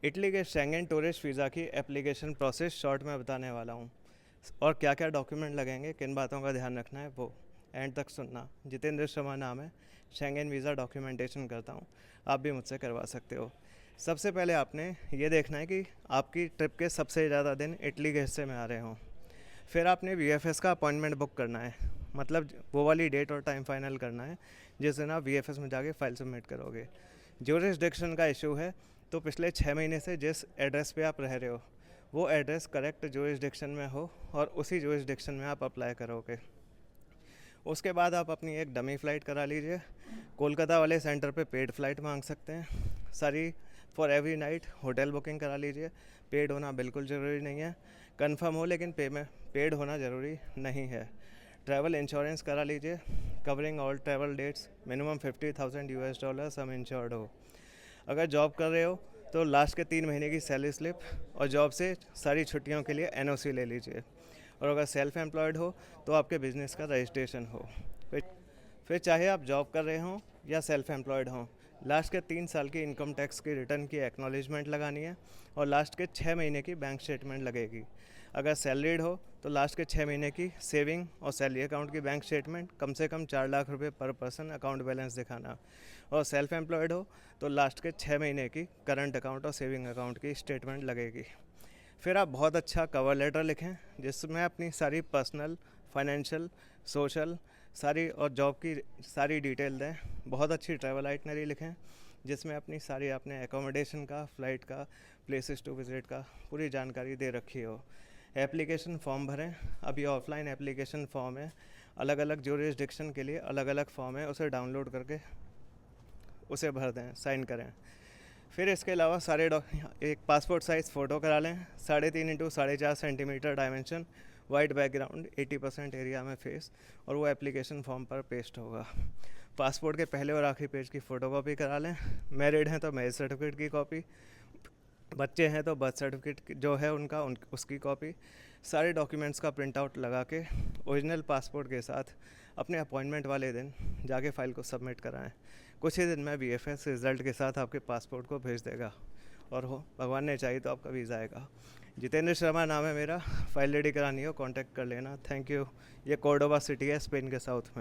Italy के Schengen tourist visa की application process short में बताने वाला हूँ और क्या क्या डॉक्यूमेंट लगेंगे, किन बातों का ध्यान रखना है वो एंड तक सुनना। जितेंद्र शर्मा नाम है, शेंगेन वीज़ा डॉक्यूमेंटेशन करता हूँ। आप भी मुझसे करवा सकते हो। सबसे पहले आपने ये देखना है कि आपकी ट्रिप के सबसे ज़्यादा दिन इटली के हिस्से में आ रहे हों। फिर आपने वीएफएस का अपॉइंटमेंट बुक करना है, मतलब वो वाली डेट और टाइम फाइनल करना है जिस दिन आप वीएफएस में जाके फाइल सबमिट करोगे। ज्यूरिसडिक्शन का इशू है, तो पिछले 6 महीने से जिस एड्रेस पे आप रह रहे हो वो एड्रेस करेक्ट ज्यूरिसडिक्शन में हो और उसी ज्यूरिसडिक्शन में आप अप्लाई करोगे। उसके बाद आप अपनी एक डमी फ़्लाइट करा लीजिए। कोलकाता वाले सेंटर पे पेड फ़्लाइट मांग सकते हैं सारी। For every night hotel booking करा लीजिए। पेड होना बिल्कुल ज़रूरी नहीं है, कंफर्म हो लेकिन पेड होना ज़रूरी नहीं है। ट्रैवल इंश्योरेंस करा लीजिए, covering all travel dates, minimum $50,000 sum insured हो। अगर जॉब कर रहे हो तो लास्ट के 3 महीने की सैलरी स्लिप और जॉब से सारी छुट्टियों के लिए एनओसी ले लीजिए। और अगर सेल्फ एम्प्लॉयड हो तो आपके बिजनेस का रजिस्ट्रेशन हो। फिर फिर चाहे आप जॉब कर रहे हों या सेल्फ एम्प्लॉयड हों, लास्ट के 3 साल की इनकम टैक्स की रिटर्न की एक्नॉलेजमेंट लगानी है और लास्ट के 6 महीने की बैंक स्टेटमेंट लगेगी। अगर सैलरीड हो तो लास्ट के 6 महीने की सेविंग और सैलरी अकाउंट की बैंक स्टेटमेंट, कम से कम 4 लाख रुपए पर पर्सन अकाउंट बैलेंस दिखाना। और सेल्फ एम्प्लॉयड हो तो लास्ट के 6 महीने की करंट अकाउंट और सेविंग अकाउंट की स्टेटमेंट लगेगी। फिर आप बहुत अच्छा कवर लेटर लिखें जिसमें अपनी सारी पर्सनल, फाइनेंशियल, सोशल सारी और जॉब की सारी डिटेल दें। बहुत अच्छी ट्रैवल आइटनरी लिखें जिसमें अपनी सारी आपने एकोमोडेशन का, फ़्लाइट का, प्लेसेस टू विज़िट का पूरी जानकारी दे रखी हो। एप्लीकेशन फॉर्म भरें। अब ये ऑफलाइन एप्लीकेशन फॉर्म है, अलग अलग ज्यूरिसडिक्शन के लिए अलग अलग फॉर्म है, उसे डाउनलोड करके उसे भर दें, साइन करें। फिर इसके अलावा एक पासपोर्ट साइज़ फ़ोटो करा लें, 3.5 x 4.5 centimetre dimension, white background, 80% area में फेस, और वो एप्लीकेशन फॉर्म पर पेस्ट होगा। पासपोर्ट के पहले और आखिरी पेज की फ़ोटोकॉपी करा लें। मैरिड हैं तो मैरिज सर्टिफिकेट की कॉपी, बच्चे हैं तो बर्थ सर्टिफिकेट जो है उसकी कॉपी। सारे डॉक्यूमेंट्स का प्रिंट आउट लगा के ओरिजिनल पासपोर्ट के साथ अपने अपॉइंटमेंट वाले दिन जाके फ़ाइल को सबमिट कराएं। कुछ ही दिन में वीएफएस रिज़ल्ट के साथ आपके पासपोर्ट को भेज देगा और हो भगवान ने चाहिए तो आपका वीज़ा आएगा। जितेंद्र शर्मा नाम है मेरा। फ़ाइल रेडी करानी हो कॉन्टैक्ट कर लेना। Thank you. ये कोर्डोबा सिटी है, स्पेन के साउथ में।